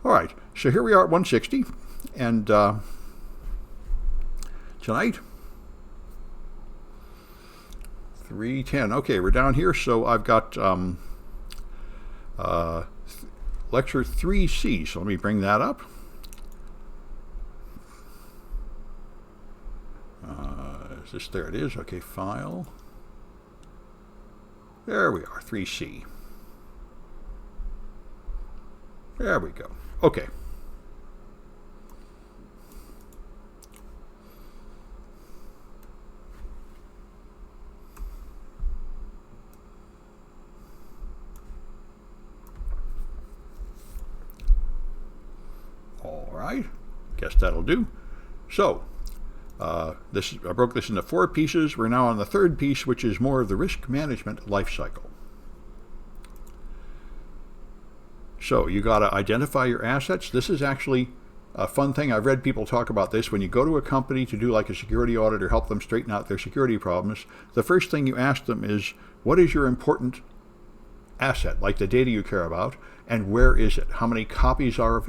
All right, so here we are at 160, and tonight, 310. Okay, we're down here, so I've got lecture 3C, so let me bring that up. There it is. Okay, file. There we are, 3C. There we go. Okay. All right. Guess that'll do. So, I broke this into 4 pieces. We're now on the 3rd piece, which is more of the risk management life cycle. So you got to identify your assets. This is actually a fun thing. I've read people talk about this. When you go to a company to do like a security audit or help them straighten out their security problems, the first thing you ask them is, what is your important asset, like the data you care about, and where is it? How many copies are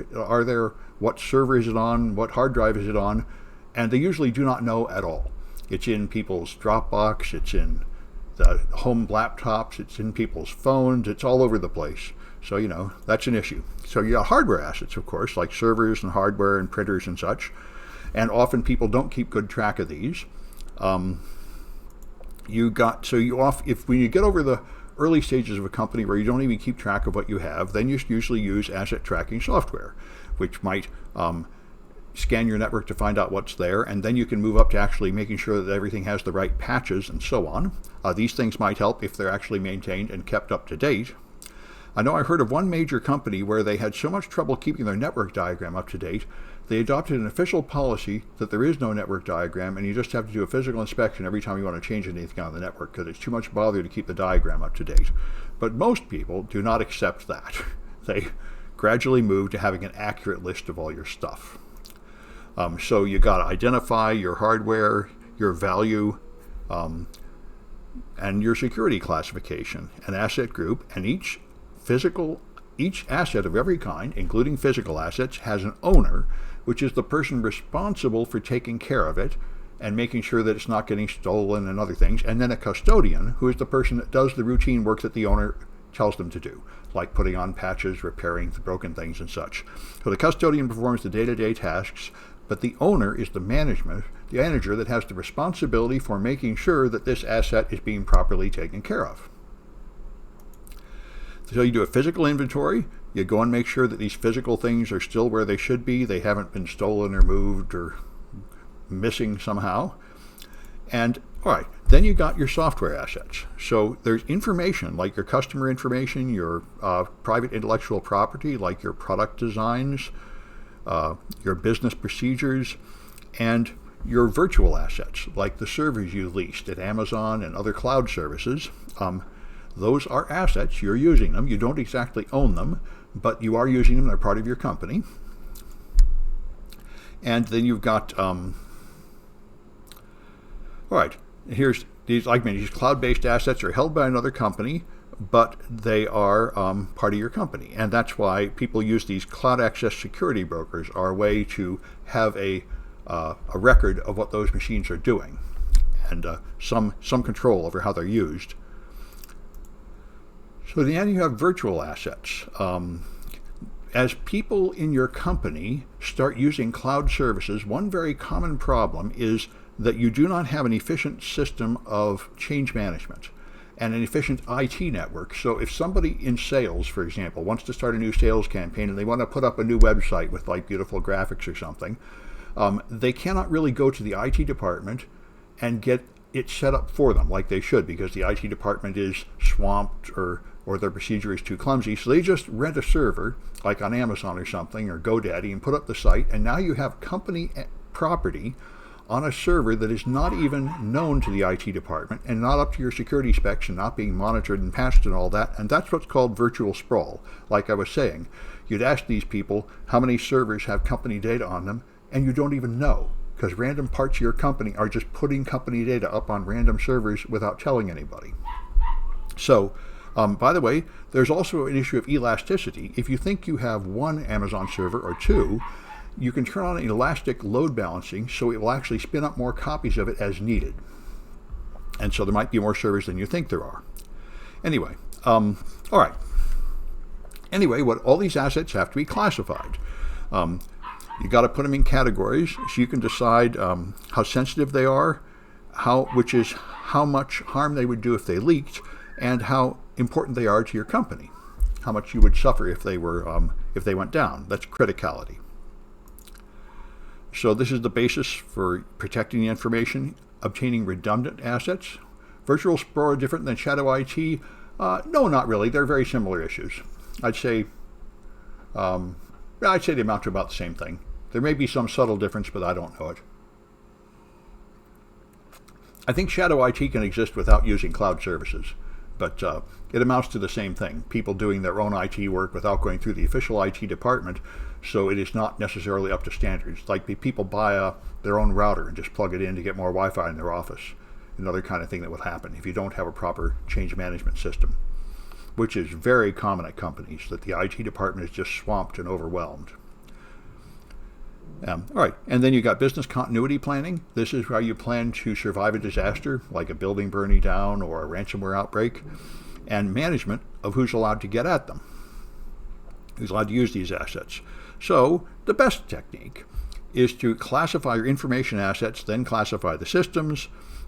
there? What server is it on? What hard drive is it on? And they usually do not know at all. It's in people's Dropbox, it's in the home laptops, it's in people's phones, it's all over the place. So, you know, that's an issue. So you got hardware assets, of course, like servers and hardware and printers and such. And often people don't keep good track of these. When you get over the early stages of a company where you don't even keep track of what you have, then you usually use asset tracking software, which might scan your network to find out what's there, and then you can move up to actually making sure that everything has the right patches and so on. These things might help if they're actually maintained and kept up to date. I know I heard of one major company where they had so much trouble keeping their network diagram up to date, they adopted an official policy that there is no network diagram and you just have to do a physical inspection every time you want to change anything on the network because it's too much bother to keep the diagram up to date. But most people do not accept that. They gradually move to having an accurate list of all your stuff. So you got to identify your hardware, your value, and your security classification, an asset group, and each asset of every kind, including physical assets, has an owner, which is the person responsible for taking care of it and making sure that it's not getting stolen and other things, and then a custodian, who is the person that does the routine work that the owner tells them to do, like putting on patches, repairing the broken things and such. So the custodian performs the day-to-day tasks, but the owner is the manager that has the responsibility for making sure that this asset is being properly taken care of. So you do a physical inventory, you go and make sure that these physical things are still where they should be, they haven't been stolen or moved or missing somehow. And all right, then you got your software assets. So there's information like your customer information, your private intellectual property, like your product designs, your business procedures, and your virtual assets, like the servers you leased at Amazon and other cloud services. Those are assets. You're using them. You don't exactly own them, but you are using them. They're part of your company. And then you've got, all right, here's these, like many, these cloud-based assets are held by another company, but they are part of your company. And that's why people use these cloud access security brokers are a way to have a record of what those machines are doing and some control over how they're used. So then you have virtual assets. As people in your company start using cloud services, one very common problem is that you do not have an efficient system of change management and an efficient IT network. So if somebody in sales, for example, wants to start a new sales campaign and they want to put up a new website with like beautiful graphics or something, they cannot really go to the IT department and get it set up for them like they should, because the IT department is swamped or their procedure is too clumsy. So they just rent a server like on Amazon or something or GoDaddy and put up the site, and now you have company property on a server that is not even known to the IT department and not up to your security specs and not being monitored and patched and all that. And that's what's called virtual sprawl. Like I was saying, you'd ask these people how many servers have company data on them, and you don't even know, because random parts of your company are just putting company data up on random servers without telling anybody. So By the way, there's also an issue of elasticity. If you think you have one Amazon server or two, you can turn on elastic load balancing so it will actually spin up more copies of it as needed. And so there might be more servers than you think there are. Anyway, all right. Anyway, all these assets have to be classified. You got to put them in categories so you can decide how sensitive they are, which is how much harm they would do if they leaked, and how important they are to your company, how much you would suffer if they went down. That's criticality. So this is the basis for protecting the information, obtaining redundant assets. Virtual sprawl are different than shadow IT? No, not really. They're very similar issues. I'd say they amount to about the same thing. There may be some subtle difference, but I don't know it. I think shadow IT can exist without using cloud services, but it amounts to the same thing. People doing their own IT work without going through the official IT department, so it is not necessarily up to standards. Like people buy their own router and just plug it in to get more Wi-Fi in their office. Another kind of thing that would happen if you don't have a proper change management system, which is very common at companies, that the IT department is just swamped and overwhelmed. All right, and then you got business continuity planning. This is how you plan to survive a disaster, like a building burning down or a ransomware outbreak, and management of who's allowed to get at them, who's allowed to use these assets. So the best technique is to classify your information assets, then classify the systems,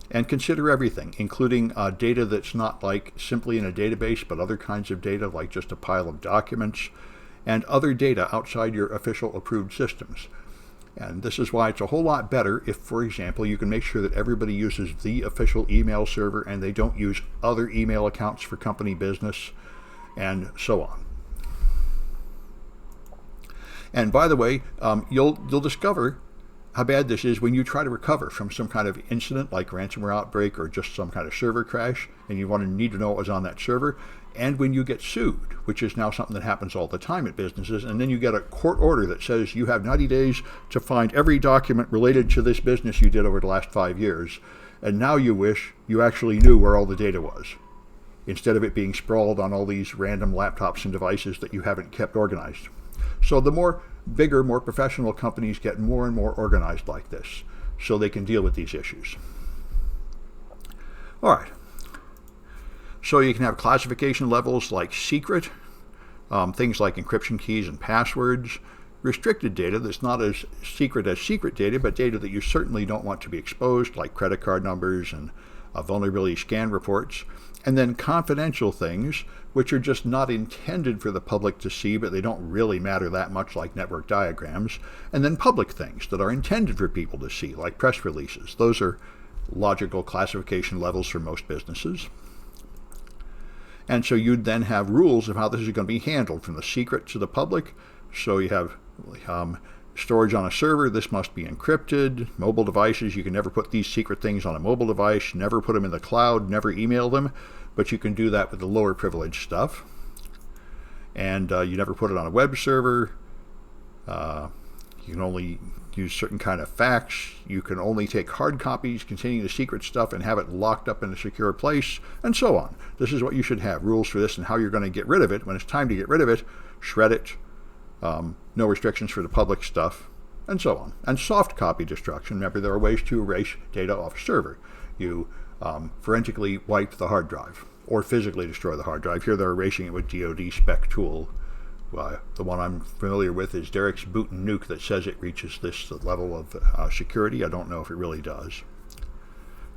and consider everything, including data that's not like simply in a database, but other kinds of data like just a pile of documents, and other data outside your official approved systems. And this is why it's a whole lot better if, for example, you can make sure that everybody uses the official email server and they don't use other email accounts for company business, and so on. And by the way, you'll discover how bad this is when you try to recover from some kind of incident like ransomware outbreak or just some kind of server crash, and you need to know what was on that server. And when you get sued, which is now something that happens all the time at businesses, and then you get a court order that says you have 90 days to find every document related to this business you did over the last 5 years, and now you wish you actually knew where all the data was, instead of it being sprawled on all these random laptops and devices that you haven't kept organized. So the bigger, more professional companies get more and more organized like this, so they can deal with these issues. All right. So you can have classification levels like secret, things like encryption keys and passwords, restricted data that's not as secret data, but data that you certainly don't want to be exposed, like credit card numbers and vulnerability scan reports, and then confidential things, which are just not intended for the public to see, but they don't really matter that much, like network diagrams, and then public things that are intended for people to see, like press releases. Those are logical classification levels for most businesses. And so you'd then have rules of how this is going to be handled, from the secret to the public. So you have storage on a server. This must be encrypted. Mobile devices, you can never put these secret things on a mobile device, never put them in the cloud, never email them. But you can do that with the lower privilege stuff. And you never put it on a web server. You can only use certain kind of fax. You can only take hard copies containing the secret stuff and have it locked up in a secure place, and so on. This is what you should have, rules for this and how you're going to get rid of it. When it's time to get rid of it, shred it, no restrictions for the public stuff, and so on. And soft copy destruction. Remember, there are ways to erase data off a server. You forensically wipe the hard drive, or physically destroy the hard drive. Here they're erasing it with DoD spec tool. The one I'm familiar with is Derek's Boot and Nuke that says it reaches this level of security. I don't know if it really does.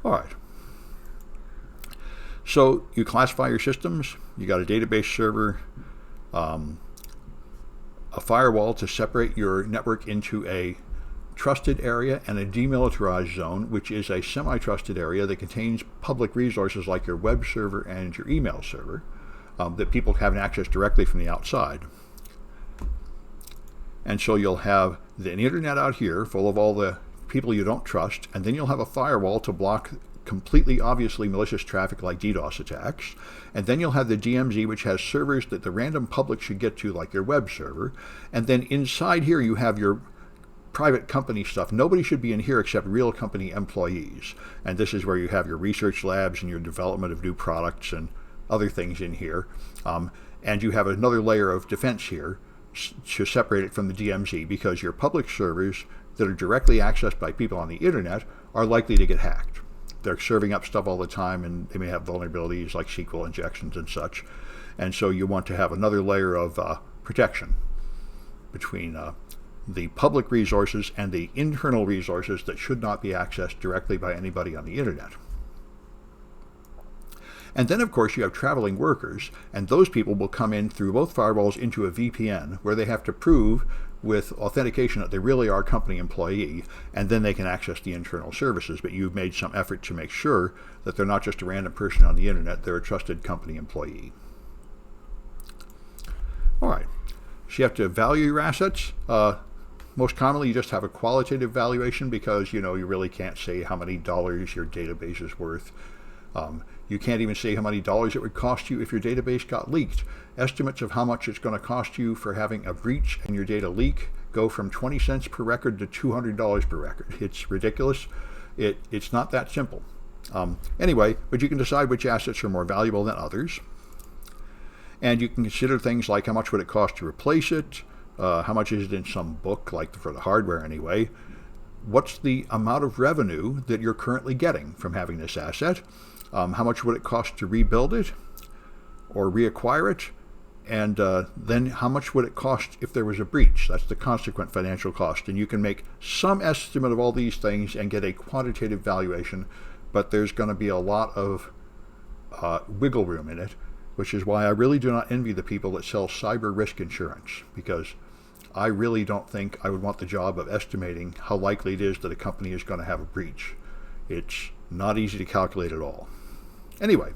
All right. So you classify your systems. You got a database server, a firewall to separate your network into a trusted area and a demilitarized zone, which is a semi-trusted area that contains public resources like your web server and your email server that people have access directly from the outside. And so you'll have the internet out here full of all the people you don't trust, and then you'll have a firewall to block completely obviously malicious traffic like DDoS attacks, and then you'll have the DMZ, which has servers that the random public should get to, like your web server, and then inside here you have your private company stuff. Nobody should be in here except real company employees, and this is where you have your research labs and your development of new products and other things in here. And you have another layer of defense here to separate it from the DMZ, because your public servers that are directly accessed by people on the internet are likely to get hacked. They're serving up stuff all the time, and they may have vulnerabilities like SQL injections and such. And so you want to have another layer of protection between the public resources and the internal resources that should not be accessed directly by anybody on the internet. And then, of course, you have traveling workers, and those people will come in through both firewalls into a VPN, where they have to prove with authentication that they really are a company employee, and then they can access the internal services. But you've made some effort to make sure that they're not just a random person on the internet, they're a trusted company employee. All right, so you have to value your assets. Most commonly, you just have a qualitative valuation, because you really can't say how many dollars your database is worth. You can't even say how many dollars it would cost you if your database got leaked. Estimates of how much it's going to cost you for having a breach and your data leak go from 20 cents per record to $200 per record. It's ridiculous. It's not that simple. Anyway, but you can decide which assets are more valuable than others. And you can consider things like how much would it cost to replace it, how much is it in some book, like for the hardware anyway. What's the amount of revenue that you're currently getting from having this asset? How much would it cost to rebuild it or reacquire it? And then how much would it cost if there was a breach? That's the consequent financial cost. And you can make some estimate of all these things and get a quantitative valuation, but there's going to be a lot of wiggle room in it, which is why I really do not envy the people that sell cyber risk insurance, because I really don't think I would want the job of estimating how likely it is that a company is going to have a breach. It's not easy to calculate at all. Anyway,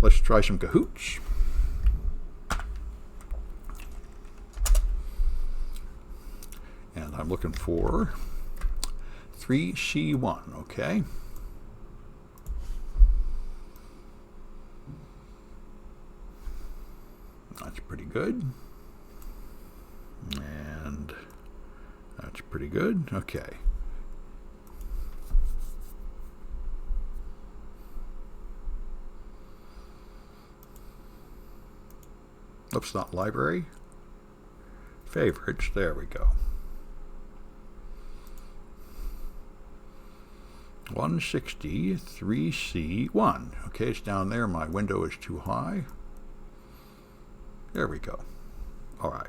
let's try some Cahoots. And I'm looking for 3C1, okay? That's pretty good. And that's pretty good. Okay. Oops, not library. Favorites. There we go. 163C1. Okay, it's down there. My window is too high. There we go. All right.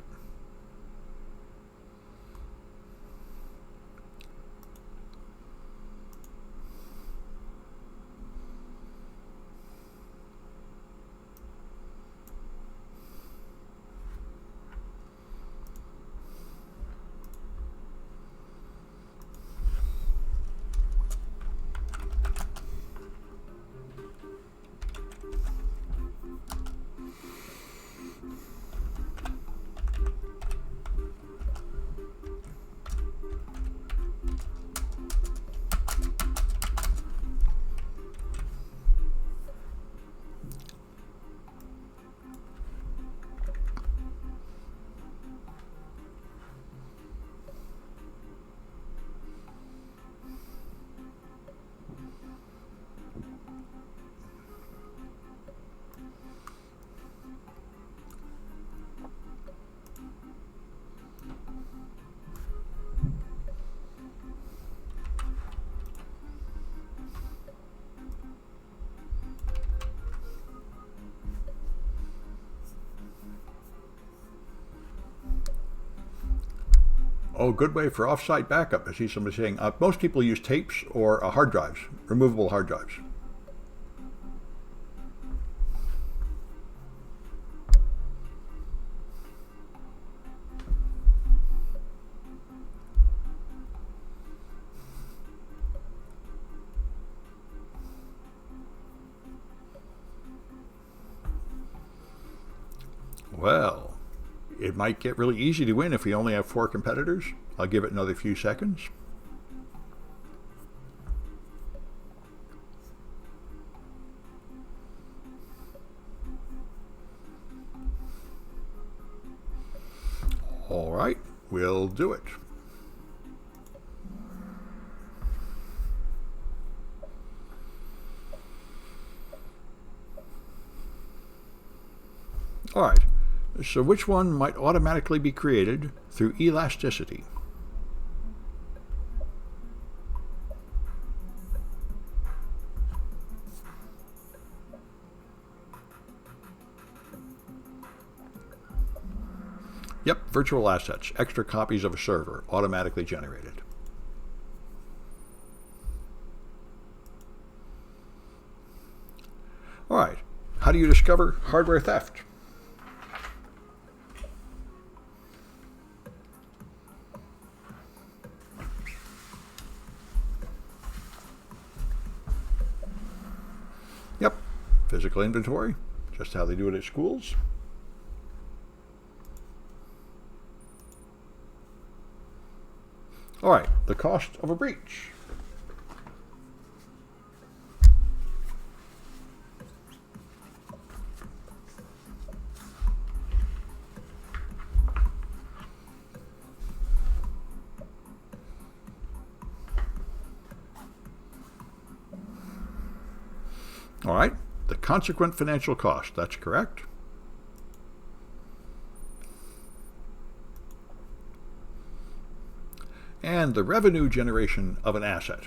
Oh, good way for offsite backup. I see somebody saying most people use tapes or hard drives, removable hard drives. Well, it might get really easy to win if we only have 4 competitors. I'll give it another few seconds. All right, we'll do it. All right, so which one might automatically be created through elasticity? Yep, virtual assets, extra copies of a server, automatically generated. All right, how do you discover hardware theft? Yep, physical inventory, just how they do it at schools. All right, the cost of a breach. All right, the consequent financial cost, that's correct. And the revenue generation of an asset.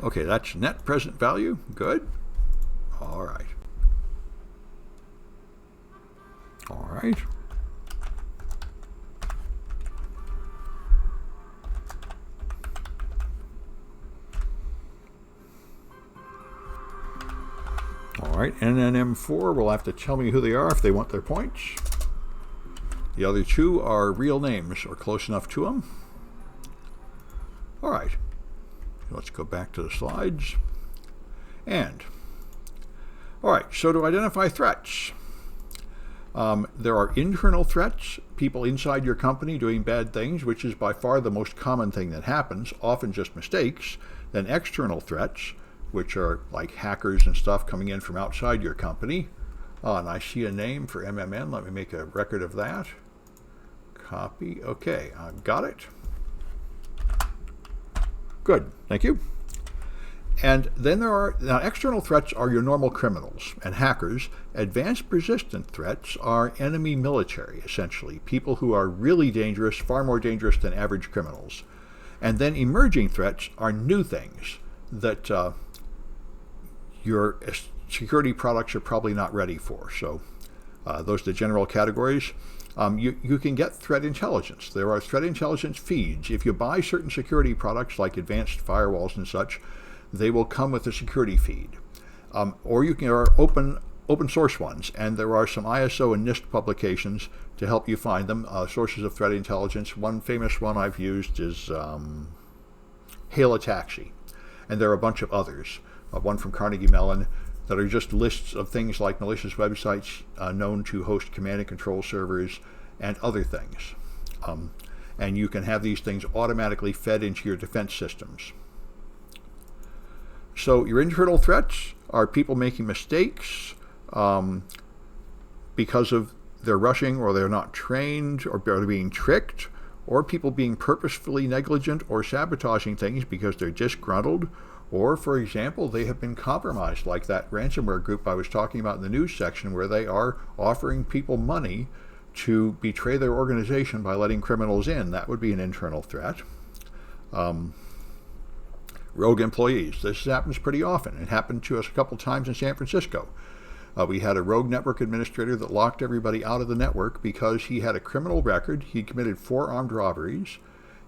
Okay, that's net present value. Good. All right. All right. All right, NNM4 will have to tell me who they are if they want their points. The other two are real names or close enough to them. All right. Let's go back to the slides. And, all right, so to identify threats, there are internal threats, people inside your company doing bad things, which is by far the most common thing that happens, often just mistakes. Then external threats, which are like hackers and stuff coming in from outside your company. And I see a name for MMN. Let me make a record of that. Copy. Okay, I've got it. Good, thank you. And then there are, now external threats are your normal criminals and hackers. Advanced persistent threats are enemy military, essentially, people who are really dangerous, far more dangerous than average criminals. And then emerging threats are new things that your security products are probably not ready for. So those are the general categories. You can get threat intelligence. There are threat intelligence feeds. If you buy certain security products like advanced firewalls and such, they will come with a security feed. Or you can are open source ones, and there are some ISO and NIST publications to help you find them, sources of threat intelligence. One famous one I've used is Hail a Taxi, and there are a bunch of others. One from Carnegie Mellon, that are just lists of things like malicious websites known to host command and control servers and other things. And you can have these things automatically fed into your defense systems. So your internal threats are people making mistakes because of they're rushing or they're not trained or they're being tricked, or people being purposefully negligent or sabotaging things because they're disgruntled. Or, for example, they have been compromised, like that ransomware group I was talking about in the news section, where they are offering people money to betray their organization by letting criminals in. That would be an internal threat. Rogue employees. This happens pretty often. It happened to us a couple times in San Francisco. We had a rogue network administrator that locked everybody out of the network because he had a criminal record. He committed 4 armed robberies.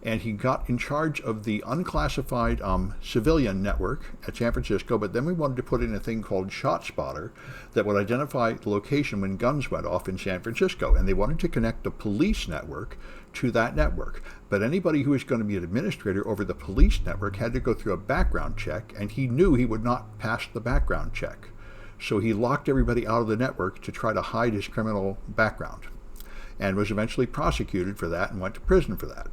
And he got in charge of the unclassified civilian network at San Francisco, but then we wanted to put in a thing called ShotSpotter that would identify the location when guns went off in San Francisco, and they wanted to connect the police network to that network. But anybody who was going to be an administrator over the police network had to go through a background check, and he knew he would not pass the background check. So he locked everybody out of the network to try to hide his criminal background, and was eventually prosecuted for that and went to prison for that.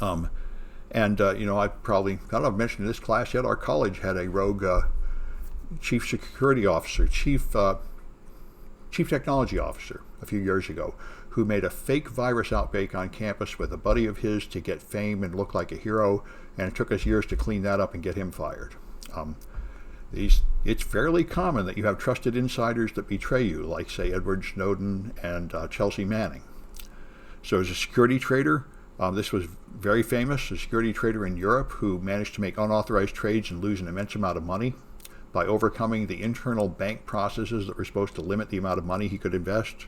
I probably, I don't know if I've mentioned in this class yet, our college had a rogue chief security officer, chief technology officer a few years ago, who made a fake virus outbreak on campus with a buddy of his to get fame and look like a hero, and it took us years to clean that up and get him fired. It's fairly common that you have trusted insiders that betray you, like, say, Edward Snowden and Chelsea Manning. So as a security trader, this was very famous, a security trader in Europe who managed to make unauthorized trades and lose an immense amount of money by overcoming the internal bank processes that were supposed to limit the amount of money he could invest.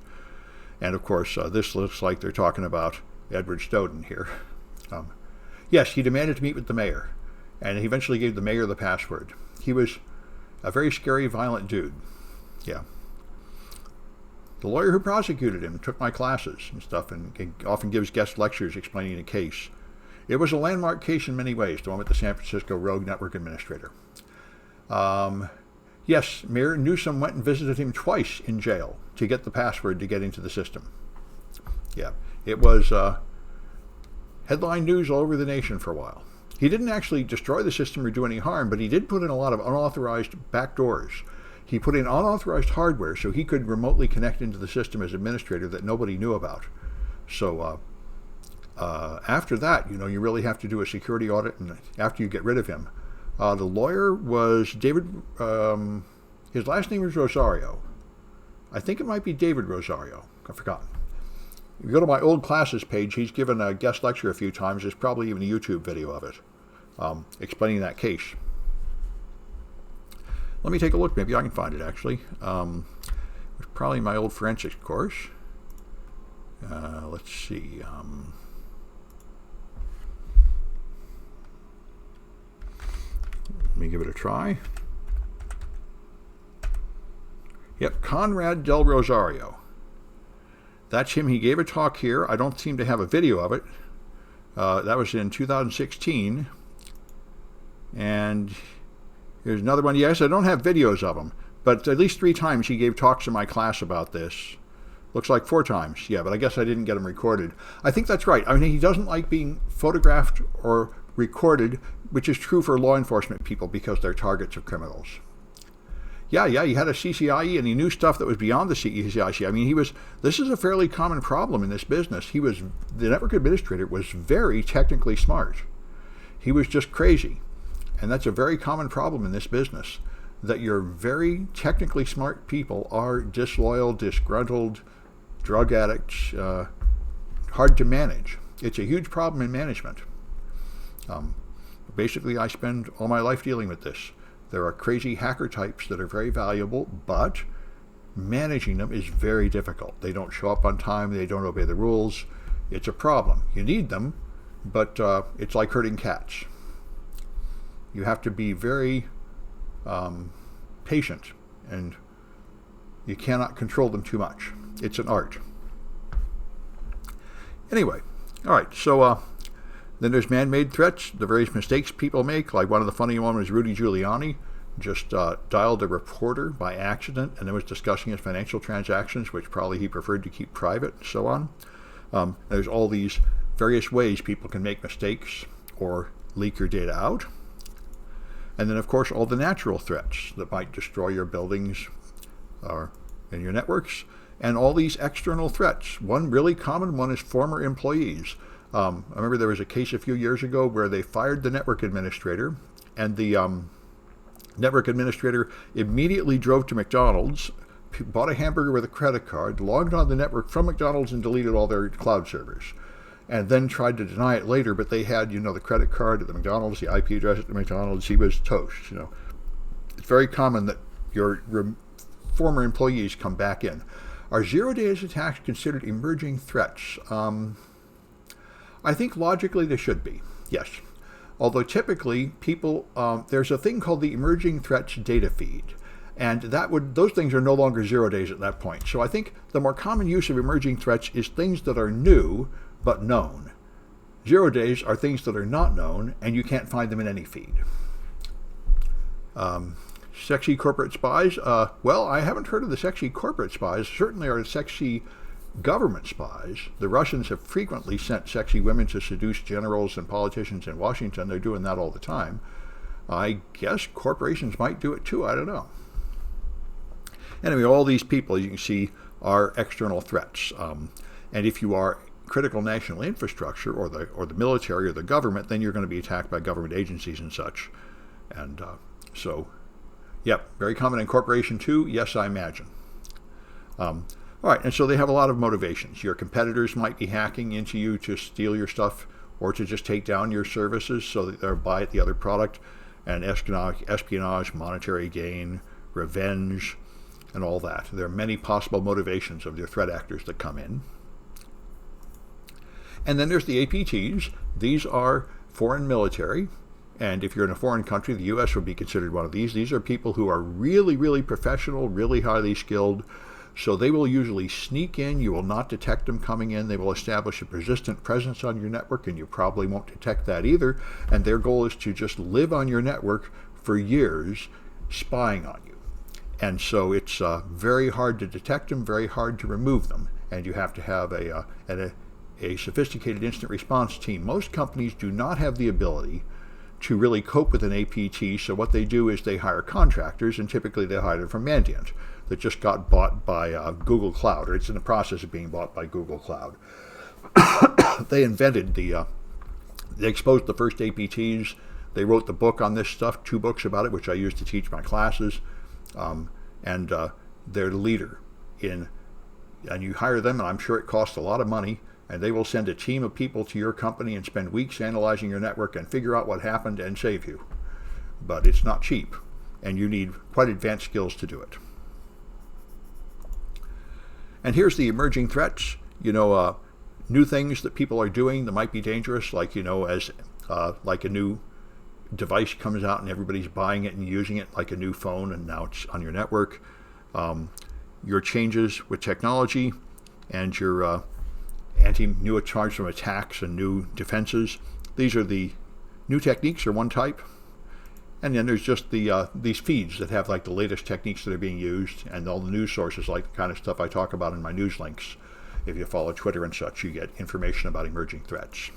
And of course, this looks like they're talking about Edward Snowden here. Yes, he demanded to meet with the mayor, and he eventually gave the mayor the password. He was a very scary, violent dude. Yeah. The lawyer who prosecuted him took my classes and stuff, and often gives guest lectures explaining the case. It was a landmark case in many ways, the one with the San Francisco rogue network administrator. Yes, Mayor Newsom went and visited him twice in jail to get the password to get into the system. Yeah, it was headline news all over the nation for a while. He didn't actually destroy the system or do any harm, but he did put in a lot of unauthorized backdoors. He put in unauthorized hardware so he could remotely connect into the system as administrator that nobody knew about. So after that, you really have to do a security audit, and after you get rid of him. The lawyer was David, his last name was Rosario. I think it might be David Rosario. I've forgotten. If you go to my old classes page, he's given a guest lecture a few times. There's probably even a YouTube video of it, explaining that case. Let me take a look. Maybe I can find it, actually. It's probably my old forensics course. Let's see. Let me give it a try. Yep, Conrad Del Rosario. That's him. He gave a talk here. I don't seem to have a video of it. That was in 2016. And here's another one. Yes, I don't have videos of him, but at least 3 times he gave talks in my class about this. Looks like 4 times. Yeah, but I guess I didn't get him recorded. I think that's right. I mean, he doesn't like being photographed or recorded, which is true for law enforcement people because they're targets of criminals. Yeah, he had a CCIE and he knew stuff that was beyond the CCIE. I mean, this is a fairly common problem in this business. The network administrator was very technically smart. He was just crazy. And that's a very common problem in this business, that your very technically smart people are disloyal, disgruntled, drug addicts, hard to manage. It's a huge problem in management. Basically, I spend all my life dealing with this. There are crazy hacker types that are very valuable, but managing them is very difficult. They don't show up on time. They don't obey the rules. It's a problem. You need them, but it's like herding cats. You have to be very patient, and you cannot control them too much. It's an art. Anyway, all right, so then there's man-made threats, the various mistakes people make. Like one of the funny ones was Rudy Giuliani just dialed a reporter by accident and then was discussing his financial transactions, which probably he preferred to keep private, and so on. There's all these various ways people can make mistakes or leak your data out. And then, of course, all the natural threats that might destroy your buildings or in your networks, and all these external threats. One really common one is former employees. I remember there was a case a few years ago where they fired the network administrator, and the network administrator immediately drove to McDonald's, bought a hamburger with a credit card, logged on the network from McDonald's, and deleted all their cloud servers. And then tried to deny it later, but they had, the credit card at the McDonald's, the IP address at the McDonald's. He was toast, It's very common that your former employees come back in. Are zero-days attacks considered emerging threats? I think logically they should be, yes. Although typically people, there's a thing called the emerging threats data feed. And those things are no longer 0 days at that point. So I think the more common use of emerging threats is things that are new but known. 0 days are things that are not known, and you can't find them in any feed. Sexy corporate spies. Well, I haven't heard of the sexy corporate spies. Certainly are sexy government spies. The Russians have frequently sent sexy women to seduce generals and politicians in Washington. They're doing that all the time. I guess corporations might do it too. I don't know. Anyway, all these people, as you can see, are external threats. And if you are critical national infrastructure or the military or the government, then you're going to be attacked by government agencies and such. And yep, very common in corporation too. Yes, I imagine. All right, and so they have a lot of motivations. Your competitors might be hacking into you to steal your stuff or to just take down your services so that they'll buy the other product, and espionage, monetary gain, revenge, and all that. There are many possible motivations of your threat actors that come in. And then there's the APTs. These are foreign military. And if you're in a foreign country, the U.S. would be considered one of these. These are people who are really, really professional, really highly skilled. So they will usually sneak in. You will not detect them coming in. They will establish a persistent presence on your network, and you probably won't detect that either. And their goal is to just live on your network for years, spying on you. And so it's very hard to detect them, very hard to remove them. And you have to have a sophisticated incident response team. Most companies do not have the ability to really cope with an APT, so what they do is they hire contractors, and typically they hire them from Mandiant, that just got bought by Google Cloud, or it's in the process of being bought by Google Cloud. They invented they exposed the first APTs. They wrote the book on this stuff, 2 books about it, which I use to teach my classes. And they're the leader and you hire them, and I'm sure it costs a lot of money, and they will send a team of people to your company and spend weeks analyzing your network and figure out what happened and save you. But it's not cheap, and you need quite advanced skills to do it. And here's the emerging threats, new things that people are doing that might be dangerous, like, as like a new device comes out and everybody's buying it and using it like a new phone, and now it's on your network. Your changes with technology and your new charge from attacks and new defenses. These are the new techniques, are one type. And then there's just these feeds that have like the latest techniques that are being used, and all the news sources, like the kind of stuff I talk about in my news links. If you follow Twitter and such, you get information about emerging threats.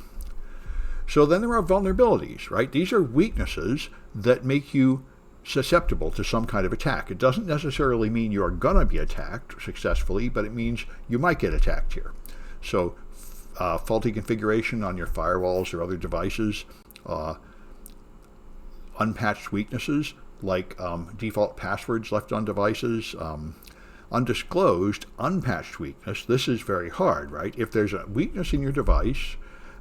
So then there are vulnerabilities, right? These are weaknesses that make you susceptible to some kind of attack. It doesn't necessarily mean you are going to be attacked successfully, but it means you might get attacked here. So faulty configuration on your firewalls or other devices, unpatched weaknesses like default passwords left on devices, undisclosed, unpatched weakness. This is very hard, right? If there's a weakness in your device,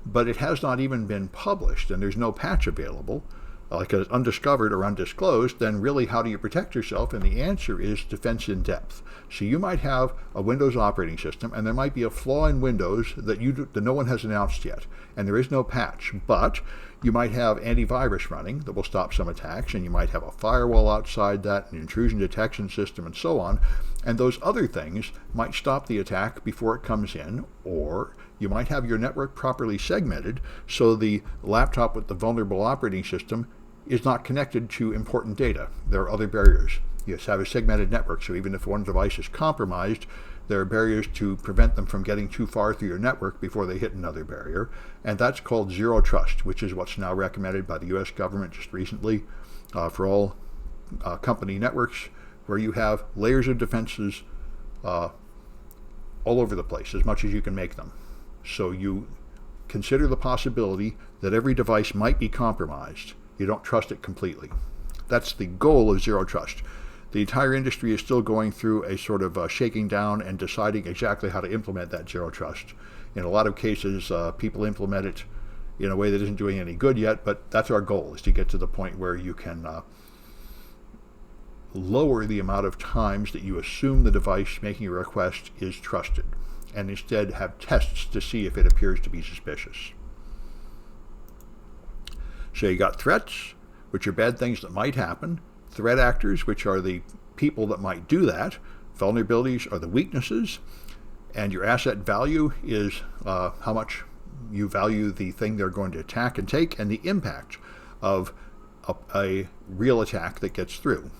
but it has not even been published and there's no patch available, like it's undiscovered or undisclosed, then really how do you protect yourself? And the answer is defense in depth. So you might have a Windows operating system, and there might be a flaw in Windows that no one has announced yet, and there is no patch, but you might have antivirus running that will stop some attacks, and you might have a firewall outside that, an intrusion detection system, and so on, and those other things might stop the attack before it comes in, or you might have your network properly segmented so the laptop with the vulnerable operating system is not connected to important data. There are other barriers. You have a segmented network, so even if one device is compromised, there are barriers to prevent them from getting too far through your network before they hit another barrier. And that's called zero trust, which is what's now recommended by the U.S. government just recently for all company networks, where you have layers of defenses all over the place, as much as you can make them. So you consider the possibility that every device might be compromised. You don't trust it completely. That's the goal of zero trust. The entire industry is still going through a sort of shaking down and deciding exactly how to implement that zero trust. In a lot of cases, people implement it in a way that isn't doing any good yet, but that's our goal, is to get to the point where you can lower the amount of times that you assume the device making a request is trusted, and instead have tests to see if it appears to be suspicious. So you got threats, which are bad things that might happen, threat actors, which are the people that might do that, vulnerabilities are the weaknesses, and your asset value is how much you value the thing they're going to attack and take, and the impact of a real attack that gets through.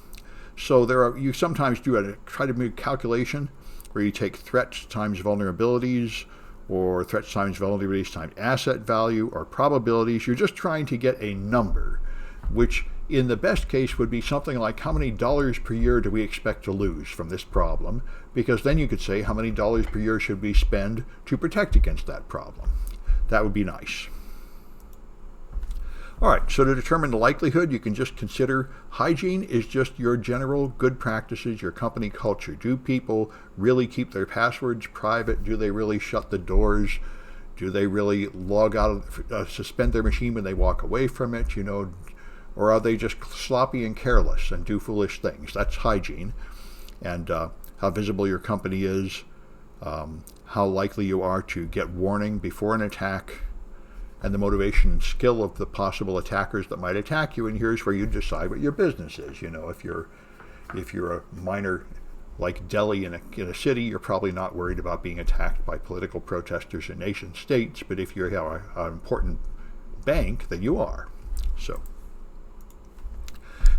So you sometimes try to make a calculation where you take threats times vulnerabilities, or threats times vulnerabilities times asset value, or probabilities. You're just trying to get a number which in the best case would be something like how many dollars per year do we expect to lose from this problem, because then you could say how many dollars per year should we spend to protect against that problem. That would be nice. All right, so to determine the likelihood, you can just consider hygiene is just your general good practices, your company culture. Do people really keep their passwords private? Do they really shut the doors? Do they really log out, suspend their machine when they walk away from it, or are they just sloppy and careless and do foolish things? That's hygiene. And how visible your company is, how likely you are to get warning before an attack, and the motivation and skill of the possible attackers that might attack you. And here's where you decide what your business is. If you're a minor like Delhi in a city, you're probably not worried about being attacked by political protesters in nation states. But if you have an important bank, then you are. So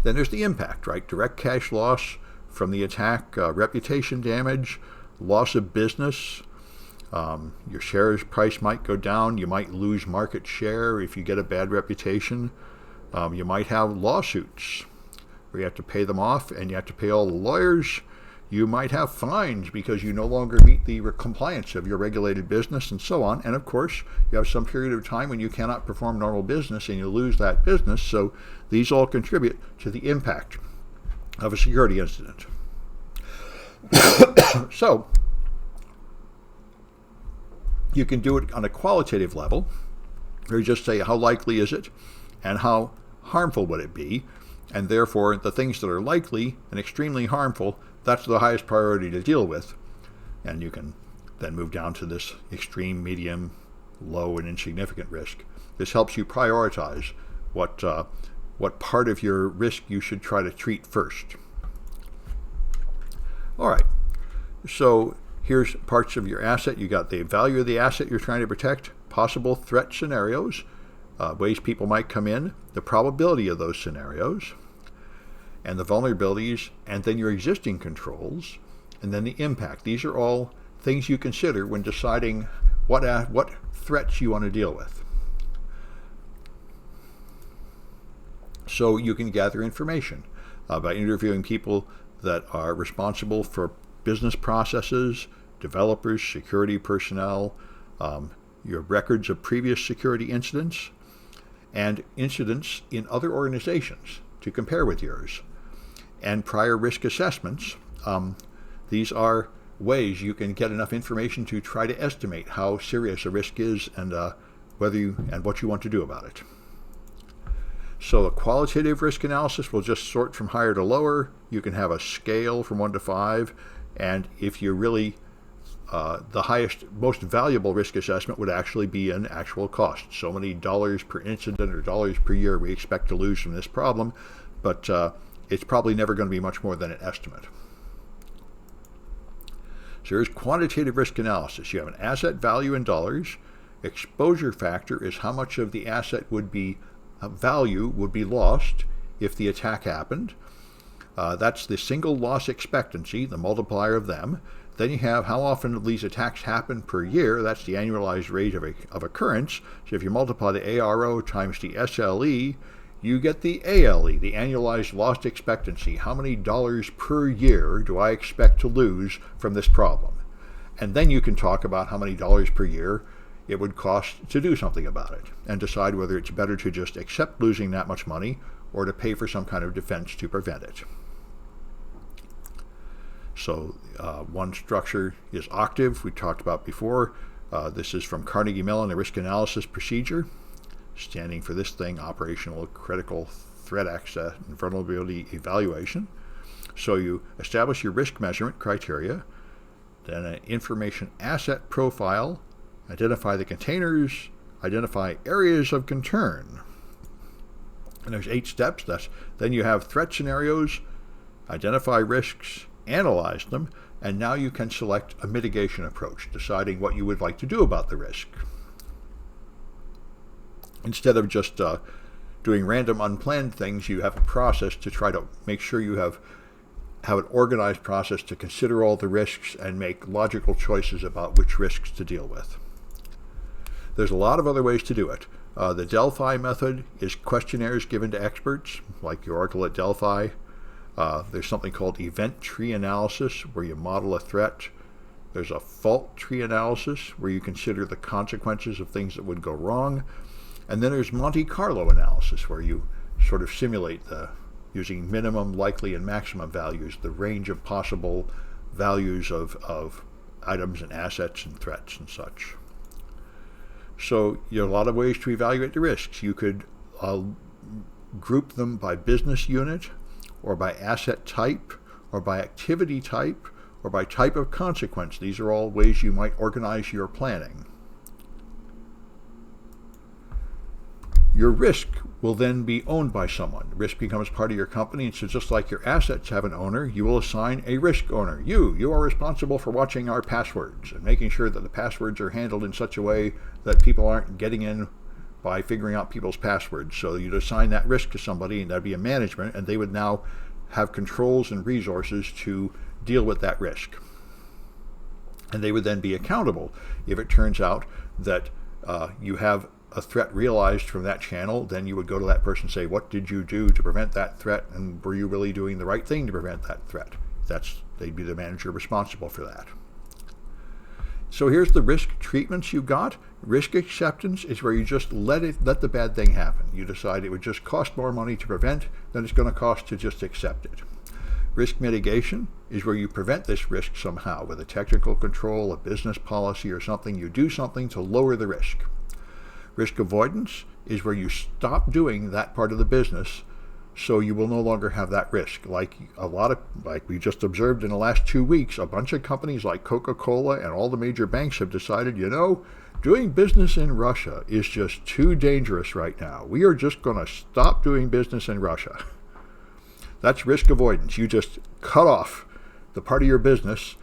then there's the impact, right? Direct cash loss from the attack, reputation damage, loss of business. Your shares price might go down. You might lose market share if you get a bad reputation. You might have lawsuits where you have to pay them off and you have to pay all the lawyers. You might have fines because you no longer meet the compliance of your regulated business and so on. And of course, you have some period of time when you cannot perform normal business and you lose that business. So these all contribute to the impact of a security incident. So you can do it on a qualitative level, or you just say how likely is it and how harmful would it be, and therefore the things that are likely and extremely harmful, that's the highest priority to deal with. And you can then move down to this extreme, medium, low, and insignificant risk. This helps you prioritize what part of your risk you should try to treat first. All right, so here's parts of your asset. You got the value of the asset you're trying to protect, possible threat scenarios, ways people might come in, the probability of those scenarios, and the vulnerabilities, and then your existing controls, and then the impact. These are all things you consider when deciding what threats you want to deal with. So you can gather information by interviewing people that are responsible for business processes, developers, security personnel, your records of previous security incidents, and incidents in other organizations to compare with yours, and prior risk assessments. These are ways you can get enough information to try to estimate how serious a risk is and what you want to do about it. So a qualitative risk analysis will just sort from higher to lower. You can have a scale from 1 to 5, and if you're really the highest, most valuable risk assessment would actually be an actual cost. So many dollars per incident or dollars per year we expect to lose from this problem, but it's probably never going to be much more than an estimate. So here's quantitative risk analysis. You have an asset value in dollars. Exposure factor is how much of the asset value would be lost if the attack happened. That's the single loss expectancy, the multiplier of them. Then you have how often these attacks happen per year. That's the annualized rate of occurrence. So if you multiply the ARO times the SLE, you get the ALE, the annualized loss expectancy. How many dollars per year do I expect to lose from this problem? And then you can talk about how many dollars per year it would cost to do something about it, and decide whether it's better to just accept losing that much money or to pay for some kind of defense to prevent it. So one structure is OCTAVE, we talked about before. This is from Carnegie Mellon, a risk analysis procedure, standing for this thing, Operational Critical Threat Access and Vulnerability Evaluation. So you establish your risk measurement criteria, then an information asset profile, identify the containers, identify areas of concern. And there's 8 steps. Then you have threat scenarios, identify risks, analyze them, and now you can select a mitigation approach, deciding what you would like to do about the risk. Instead of just doing random unplanned things, you have a process to try to make sure you have an organized process to consider all the risks and make logical choices about which risks to deal with. There's a lot of other ways to do it. The Delphi method is questionnaires given to experts, like the Oracle at Delphi. There's something called event tree analysis, where you model a threat. There's a fault tree analysis, where you consider the consequences of things that would go wrong. And then there's Monte Carlo analysis, where you sort of simulate using minimum, likely, and maximum values, the range of possible values of items and assets and threats and such. So there are a lot of ways to evaluate the risks. You could group them by business unit, or by asset type, or by activity type, or by type of consequence. These are all ways you might organize your planning. Your risk will then be owned by someone. Risk becomes part of your company, and so just like your assets have an owner, you will assign a risk owner. You are responsible for watching our passwords and making sure that the passwords are handled in such a way that people aren't getting in by figuring out people's passwords. So you'd assign that risk to somebody, and that'd be a management, and they would now have controls and resources to deal with that risk. And they would then be accountable if it turns out that you have a threat realized from that channel. Then you would go to that person and say, what did you do to prevent that threat, and were you really doing the right thing to prevent that threat? They'd be the manager responsible for that. So here's the risk treatments you got. Risk acceptance is where you just let the bad thing happen. You decide it would just cost more money to prevent than it's going to cost to just accept it. Risk mitigation is where you prevent this risk somehow with a technical control, a business policy, or something. You do something to lower the risk. Risk avoidance is where you stop doing that part of the business, so you will no longer have that risk. Like we just observed in the last 2 weeks, a bunch of companies like Coca-Cola and all the major banks have decided, doing business in Russia is just too dangerous right now. We are just going to stop doing business in Russia. That's risk avoidance. You just cut off the part of your business,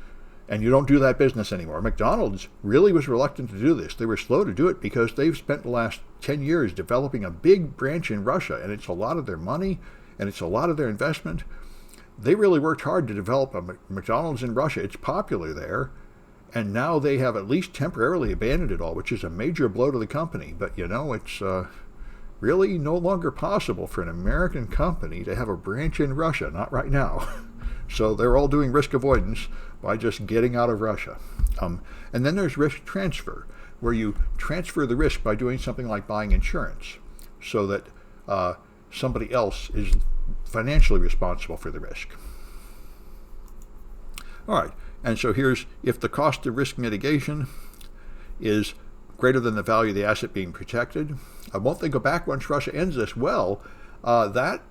and you don't do that business anymore. McDonald's really was reluctant to do this. They were slow to do it because they've spent the last 10 years developing a big branch in Russia, and it's a lot of their money, and it's a lot of their investment. They really worked hard to develop a McDonald's in Russia. It's popular there, and now they have at least temporarily abandoned it all, which is a major blow to the company. But, it's really no longer possible for an American company to have a branch in Russia, not right now. So they're all doing risk avoidance by just getting out of Russia. And then there's risk transfer, where you transfer the risk by doing something like buying insurance, so that somebody else is financially responsible for the risk. All right, and so here's, if the cost of risk mitigation is greater than the value of the asset being protected, won't they go back once Russia ends this? Well, that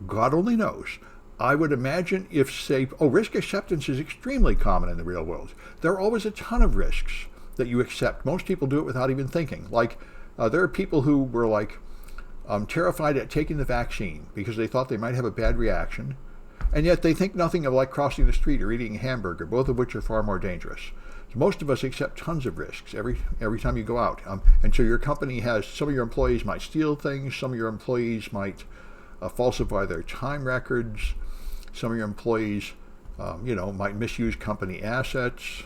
God only knows. I would imagine if, risk acceptance is extremely common in the real world. There are always a ton of risks that you accept. Most people do it without even thinking. There are people who were terrified at taking the vaccine because they thought they might have a bad reaction, and yet they think nothing of crossing the street or eating a hamburger, both of which are far more dangerous. So most of us accept tons of risks every time you go out. And so your company has, some of your employees might steal things, some of your employees might falsify their time records, some of your employees, might misuse company assets.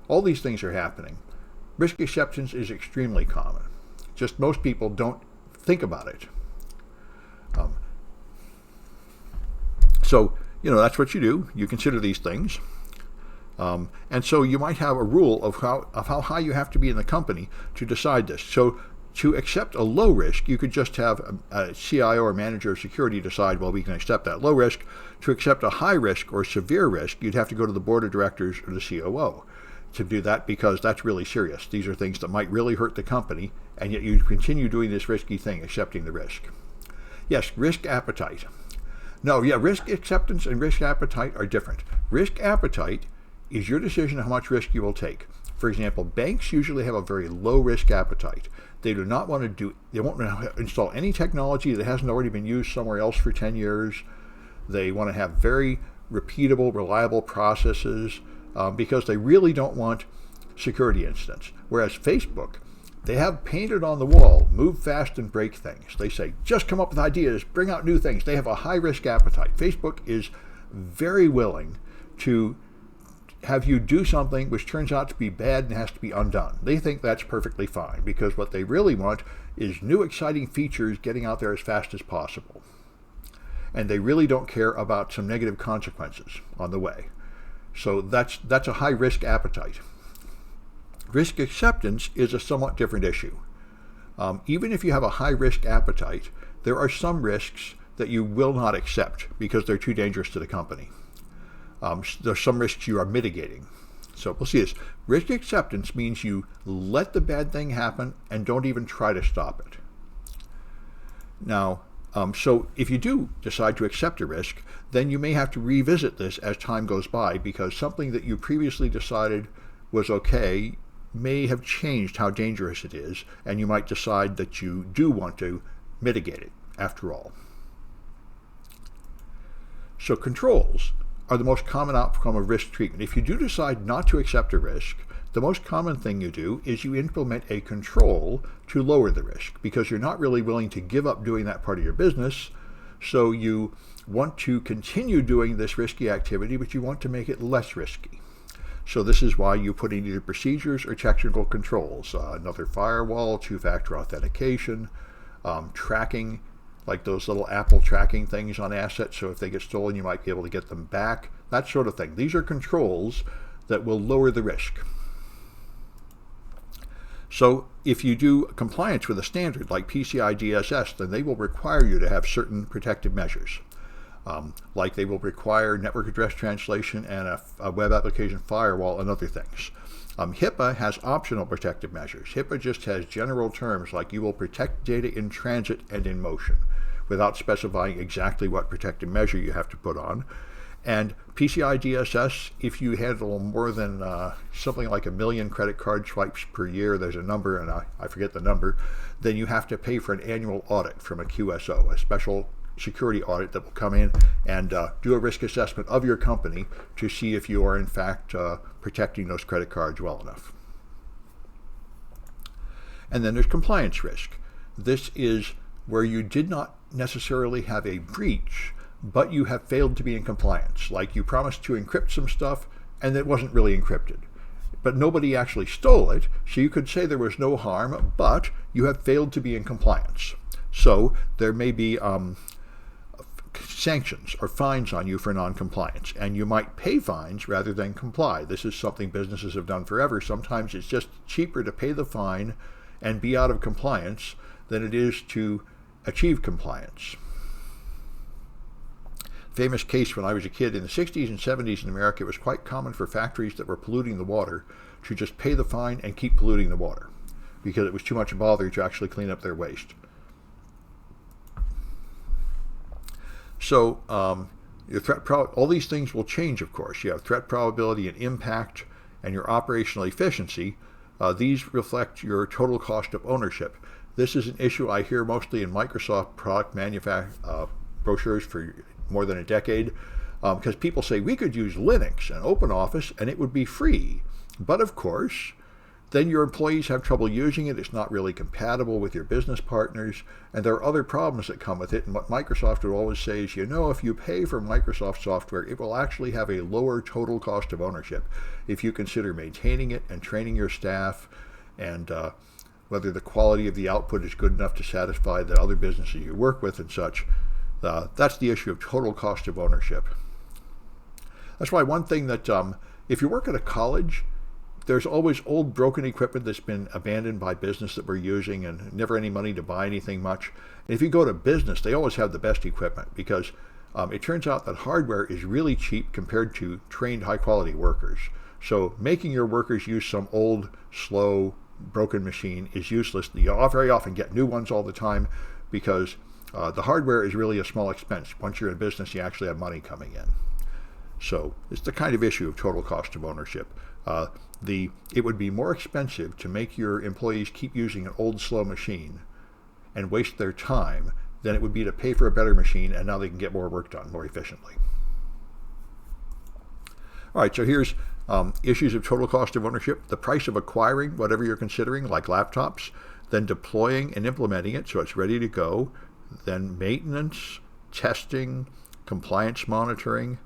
All these things are happening. Risk acceptance is extremely common. Just most people don't think about it. So that's what you do. You consider these things. And so you might have a rule of how high you have to be in the company to decide this. So to accept a low risk, you could just have a CIO or manager of security decide, well, we can accept that low risk. To accept a high risk or severe risk, you'd have to go to the board of directors or the COO to do that, because that's really serious. These are things that might really hurt the company, and yet you continue doing this risky thing, accepting the risk. Yes, risk appetite. Risk acceptance and risk appetite are different. Risk appetite is your decision on how much risk you will take. For example, banks usually have a very low risk appetite. They do not want to they won't install any technology that hasn't already been used somewhere else for 10 years. They want to have very repeatable, reliable processes because they really don't want security incidents. Whereas Facebook, they have painted on the wall, move fast and break things. They say, just come up with ideas, bring out new things. They have a high risk appetite. Facebook is very willing to have you do something which turns out to be bad and has to be undone. They think that's perfectly fine because what they really want is new exciting features getting out there as fast as possible. And they really don't care about some negative consequences on the way. So that's a high risk appetite. Risk acceptance is a somewhat different issue. Even if you have a high risk appetite, there are some risks that you will not accept because they're too dangerous to the company. There's some risks you are mitigating. So we'll see this. Risk acceptance means you let the bad thing happen and don't even try to stop it. Now, so if you do decide to accept a risk, then you may have to revisit this as time goes by because something that you previously decided was okay may have changed how dangerous it is, and you might decide that you do want to mitigate it after all. So controls are the most common outcome of risk treatment. If you do decide not to accept a risk, the most common thing you do is you implement a control to lower the risk because you're not really willing to give up doing that part of your business. So you want to continue doing this risky activity, but you want to make it less risky. So this is why you put in either procedures or technical controls, another firewall, two-factor authentication, tracking, like those little Apple tracking things on assets. So if they get stolen, you might be able to get them back, that sort of thing. These are controls that will lower the risk. So if you do compliance with a standard like PCI DSS, then they will require you to have certain protective measures. Like they will require network address translation and a web application firewall and other things. HIPAA has optional protective measures. HIPAA just has general terms like you will protect data in transit and in motion without specifying exactly what protective measure you have to put on. And PCI DSS, if you handle more than something like 1 million credit card swipes per year, there's a number, and I forget the number, then you have to pay for an annual audit from a QSO, a special security audit that will come in and do a risk assessment of your company to see if you are in fact protecting those credit cards well enough. And then there's compliance risk. This is where you did not necessarily have a breach, but you have failed to be in compliance. Like you promised to encrypt some stuff and it wasn't really encrypted. But nobody actually stole it, so you could say there was no harm, but you have failed to be in compliance. So there may be sanctions or fines on you for non-compliance, and you might pay fines rather than comply. This is something businesses have done forever. Sometimes it's just cheaper to pay the fine and be out of compliance than it is to achieve compliance. Famous case when I was a kid in the 60s and 70s in America, it was quite common for factories that were polluting the water to just pay the fine and keep polluting the water because it was too much bother to actually clean up their waste. So your all these things will change, of course. You have threat probability and impact and your operational efficiency. These reflect your total cost of ownership. This is an issue I hear mostly in Microsoft product brochures for more than a decade, because people say we could use Linux and OpenOffice and it would be free. But of course, then your employees have trouble using it. It's not really compatible with your business partners, and there are other problems that come with it. And what Microsoft would always say is, if you pay for Microsoft software, it will actually have a lower total cost of ownership if you consider maintaining it and training your staff and whether the quality of the output is good enough to satisfy the other businesses you work with and such. That's the issue of total cost of ownership. That's why one thing that if you work at a college, there's always old broken equipment that's been abandoned by business that we're using and never any money to buy anything much. And if you go to business, they always have the best equipment because it turns out that hardware is really cheap compared to trained high quality workers. So making your workers use some old, slow, broken machine is useless. You very often get new ones all the time because the hardware is really a small expense. Once you're in business, you actually have money coming in. So it's the kind of issue of total cost of ownership. It would be more expensive to make your employees keep using an old, slow machine and waste their time than it would be to pay for a better machine, and now they can get more work done more efficiently. All right, so here's issues of total cost of ownership: the price of acquiring whatever you're considering, like laptops, then deploying and implementing it so it's ready to go, then maintenance, testing, compliance monitoring,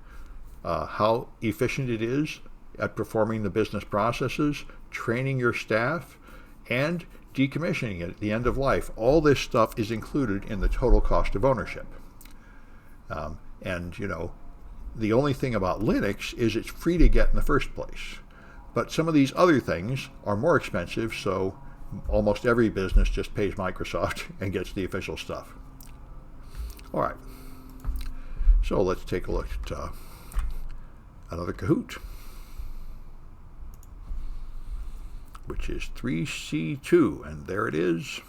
how efficient it is, at performing the business processes, training your staff, and decommissioning it at the end of life. All this stuff is included in the total cost of ownership. And, you know, the only thing about Linux is it's free to get in the first place. But some of these other things are more expensive, so almost every business just pays Microsoft and gets the official stuff. All right. So let's take a look at another Kahoot, which is 3C2, and there it is.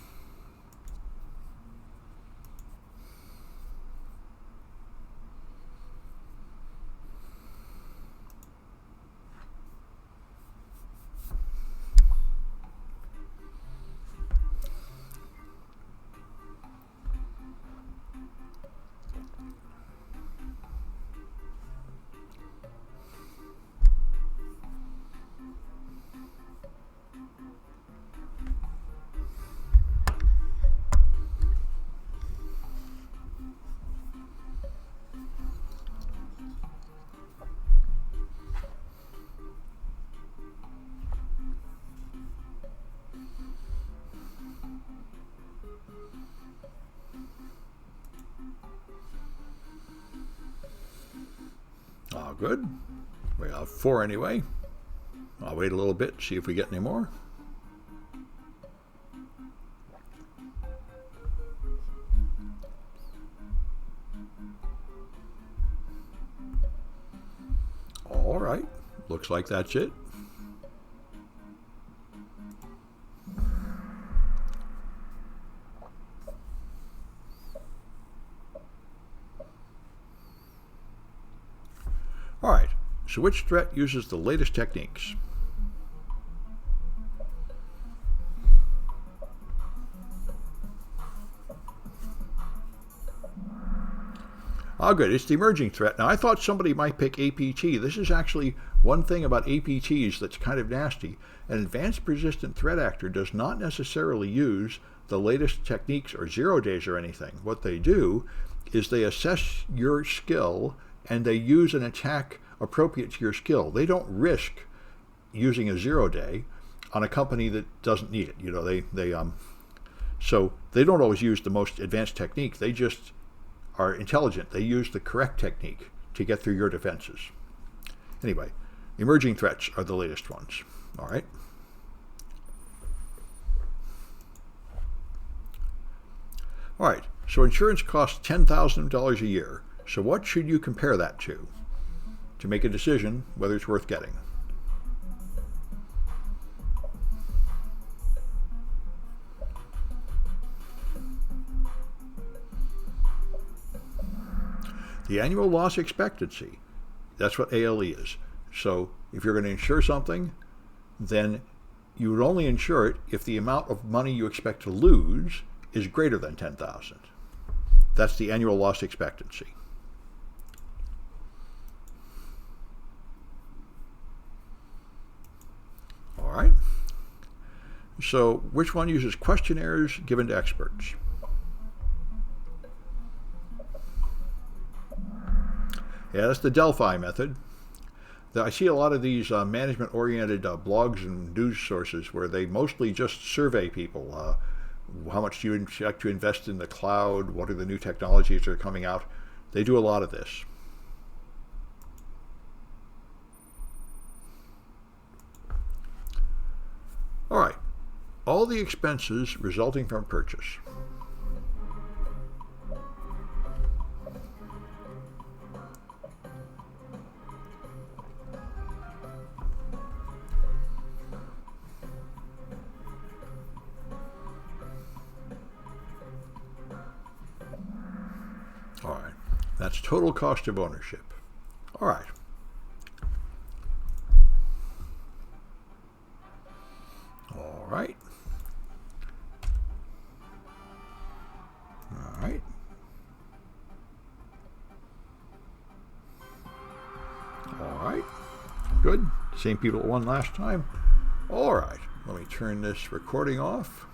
Good. We have 4 anyway. I'll wait a little bit, see if we get any more. All right. Looks like that's it. All right, so which threat uses the latest techniques? Oh, good. It's the emerging threat. Now, I thought somebody might pick APT. This is actually one thing about APTs that's kind of nasty. An advanced persistent threat actor does not necessarily use the latest techniques or 0 days or anything. What they do is they assess your skill and they use an attack appropriate to your skill. They don't risk using a 0 day on a company that doesn't need it. You know, so they don't always use the most advanced technique. They just are intelligent. They use the correct technique to get through your defenses. Anyway, emerging threats are the latest ones. All right. All right. So insurance costs $10,000 a year. So what should you compare that to make a decision whether it's worth getting? The annual loss expectancy. That's what ALE is. So if you're going to insure something, then you would only insure it if the amount of money you expect to lose is greater than $10,000. That's the annual loss expectancy. All right. So which one uses questionnaires given to experts? Yeah, that's the Delphi method. I see a lot of these management-oriented blogs and news sources where they mostly just survey people. How much do you expect to invest in the cloud? What are the new technologies that are coming out? They do a lot of this. All right. All the expenses resulting from purchase. All right. That's total cost of ownership. All right. All right. All right. All right. Good. Same people that won last time. All right. Let me turn this recording off.